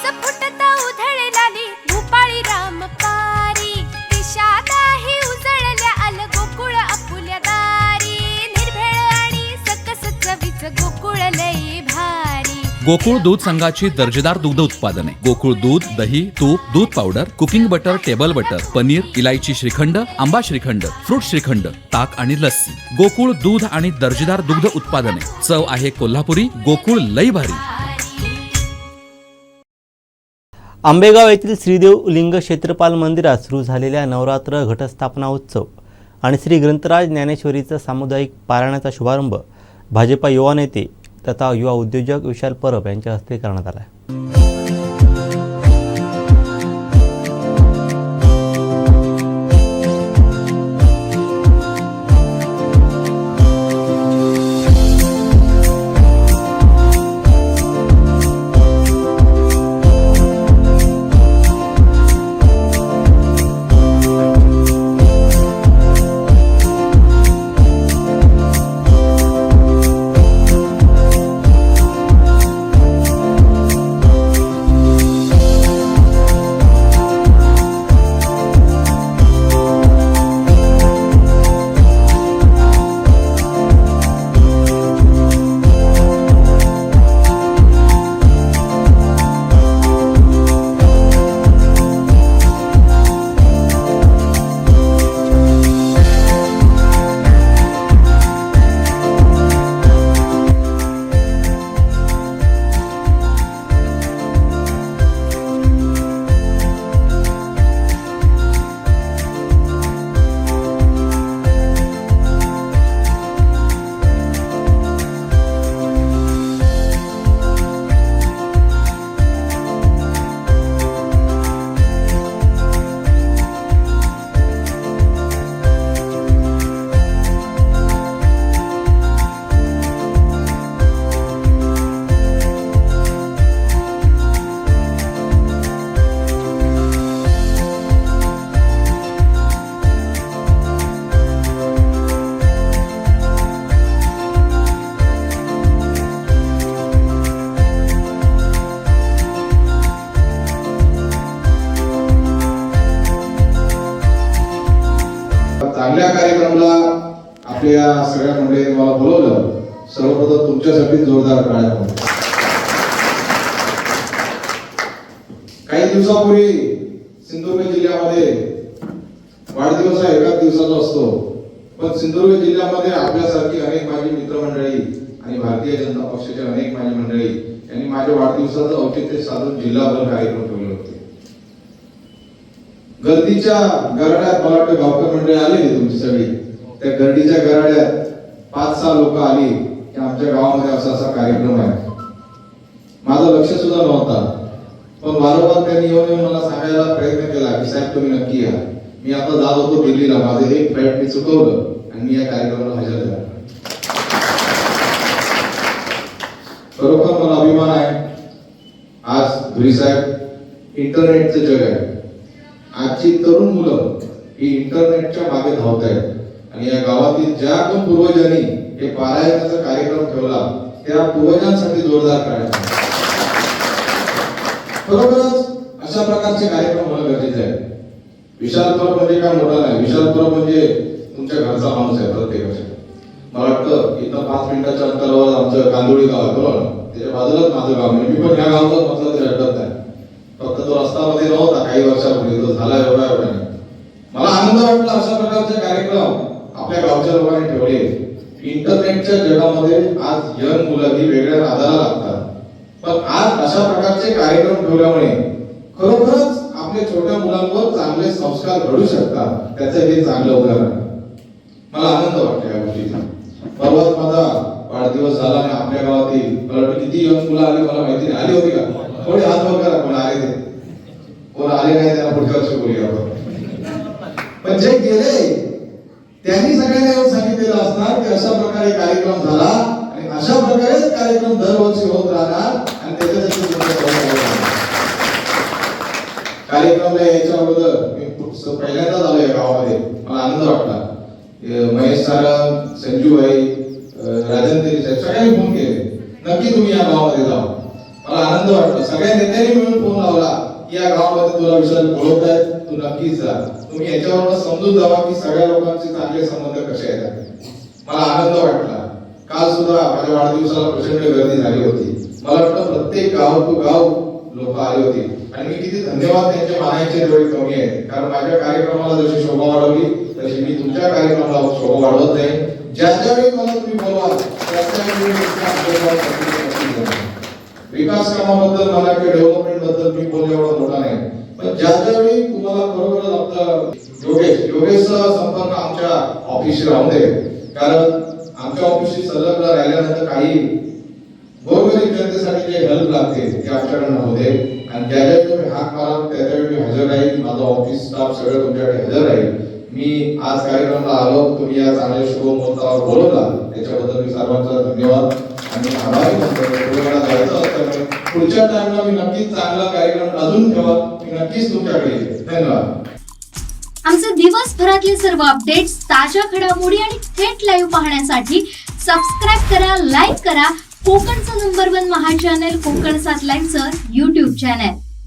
पाऊस फुटता उधळलाली भूपाळी रामपारी दिशादाही उजळल्या आल गोकुळ आपुल्या दारी निर्भेळ आणि सकस चवीच गोकुळ लई भारी गोकुळ दूध संघाची दर्जेदार दुग्ध उत्पादने गोकुळ दूध, दही, तूप, दूध powder, cooking butter, table butter, paneer, इलायची श्रीखंड, आंबा श्रीखंड, फ्रूट श्रीखंड, ताक आणि लस्सी. गोकुळ दूध आणि दर्जेदार दुग्ध उत्पादने. चव आहे कोल्हापुरी. गोकुळ लई भारी. आंबेगाव येथील श्रीदेव लिंग क्षेत्रपाल मंदिरात सुरू झालेल्या नवरात्र घटस्थापना उत्सव आणि श्री ग्रंथराज ज्ञानेश्वरीचा सामुदायिक पारायणाचा शुभारंभ भाजपा युवा नेते तथा युवा उद्योजक विशाल परब यांच्या हस्ते करण्यात आला. चांगल्या कार्यक्रमाला आपल्या सगळ्या मंडळींनी मला बोलवलं. सर्वप्रथम तुमच्यासाठी जोरदार टाळ्या. काही दिवसापूर्वी सिंधुदुर्ग जिल्ह्यामध्ये वाढदिवस हा एकाच दिवसाचा असतो, पण सिंधुदुर्ग जिल्ह्यामध्ये आपल्यासारखी अनेक माझी मित्रमंडळी आणि भारतीय जनता पक्षाची अनेक माझी मंडळी यांनी माझ्या वाढदिवसाचं औचित्य साधून जिल्हाभर कार्यक्रम ठेवले होते. गर्दीच्या गराड्यात मला वाटतं गावकर मंडळी आलेली तुमची सगळी. त्या गर्दीच्या गराड्यात 5-6 लोक आली की आमच्या गावामध्ये असा कार्यक्रम आहे. माझं लक्ष सुद्धा नव्हता, पण वारंवार त्यांनी येऊन मला सांगायला प्रयत्न केला की साहेब तुम्ही नक्की या. मी आता जात होतो दिल्लीला, माझं एक फ्लाईट मी चुकवलं आणि मी या कार्यक्रमाला हजर झालो. खरोखर मला अभिमान आहे. आज धुरी साहेब इंटरनेटचं जग आहे. आजची तरुण मुलं ही इंटरनेटच्या मागे धावत आहेत आणि या गावातील ज्या कोण पूर्वजांनी हे पारायणाचा कार्यक्रम ठेवला त्या पूर्वजांसाठी जोरदार करायचा. खरोखरच अशा प्रकारचे कार्यक्रम होणं गरजेचे आहे. विशाल परब म्हणजे काय मोठा नाही. विशाल परब म्हणजे तुमच्या घरचा माणूस आहे प्रत्येकाच्या. मला वाटतं इथं 5 मिनिटाच्या अंतरावर आमचं कांदोळी गाव आहे बरोबर. त्याच्या बाजूलाच माझं गाव, म्हणजे मी पण ह्या गावाचं म्हटलं तरी अडत नाही. फक्त तो रस्त्यामध्ये नव्हता काही वर्षापूर्वी, तो झाला एवढा नाही. मला आनंद वाटला अशा प्रकारचे कार्यक्रम आपल्या गावच्या लोकांनी ठेवले. इंटरनेटच्या जगामध्ये आज यंग मुलं ही वेगळ्या नादाला लागतात, पण आज अशा प्रकारचे कार्यक्रम ठेवल्यामुळे खरोखरच आपल्या छोट्या मुलांवर चांगले संस्कार घडू शकतात. त्याचं हे चांगलं उदाहरण आहे. मला आनंद वाटतो या गोष्टीचा. परवाच माझा वाढदिवस झाला आणि आपल्या गावातील मला किती यंग मुलं आली मला माहिती नाही. आली होती का? थोडी हात वर करा. कोण आले ते, कोण आले नाही त्यांना पुढच्या वर्षी बोलूया आपण. पण जे गेले त्यांनी सगळ्यांना येऊन सांगितलेलं असणार की अशा प्रकारे कार्यक्रम झाला आणि अशा प्रकारेच कार्यक्रम दरवर्षी होत राहणार आणि त्याच्यासाठी कार्यक्रमला यायच्या अगोदर मी पहिल्यांदाच आलो या गावामध्ये. मला आनंद वाटला. महेश सारंग, संजूभाई, राजन तेली साहेब सगळ्यांनी फोन केले नक्की तुम्ही या गावामध्ये जावा. मला आनंद वाटतो. सगळ्या नेत्यांनी मिळून फोन लावला की या गावामध्ये तुला विशाल बोलवतायत, तू नक्कीच जा. तुम्ही याच्यावरून समजून जावा की सगळ्या लोकांचे चांगले संबंध कसे आहेत. मला आनंद वाटला. काल सुद्धा माझ्या वाढदिवसाला प्रचंड गर्दी झाली होती. मला वाटतं प्रत्येक गाव टू गाव लोक आली होती आणि मी किती धन्यवाद त्यांचे मानायचे तेवढे कमी आहे. कारण माझ्या कार्यक्रमाला जशी शोभा वाढवली तशी मी तुमच्या कार्यक्रमाला शोभा वाढवत नाही. ज्या ज्यावेळी मला तुम्ही बोलवाल त्यावेळी विकास कामाबद्दल मला किंवा डेव्हलपमेंट बद्दल मी बोलणे एवढा मोठा नाही, पण ज्या ज्यावेळी तुम्हाला खरोखरच आपलं योगेशचा संपर्क आमच्या ऑफिसशी राहून दे. कारण आमच्या ऑफिसशी संलग्न राहिल्यानंतर काही गोरगरीब जनतेसाठी जे हेल्प लागते ते आमच्याकडनं होते आणि ज्यावेळी तुम्ही हाक माराल त्यावेळी मी हजर राहील. माझा ऑफिस स्टाफ सगळं तुमच्याकडे हजर राहील. मी आज कार्यक्रमाला आलो, तुम्ही या चांगल्या शुभ मुहूर्तावर बोलवला त्याच्याबद्दल मी सर्वांचा धन्यवाद आणि आभारी मानतो. जायचं असतं पुढच्या टाइमला मी नक्कीच चांगला कार्यक्रम अजून ठेवा. मी नक्कीच तुमच्याकडे येईल. धन्यवाद. आमचे दिवसभरातले सर्व अपडेट्स, ताज्या घडामोडी आणि थेट लाईव्ह पाहण्यासाठी सबस्क्राईब करा, लाईक करा कोकणचं नंबर 1 महा चॅनल कोकण 7 लाईव्हचं YouTube चॅनल.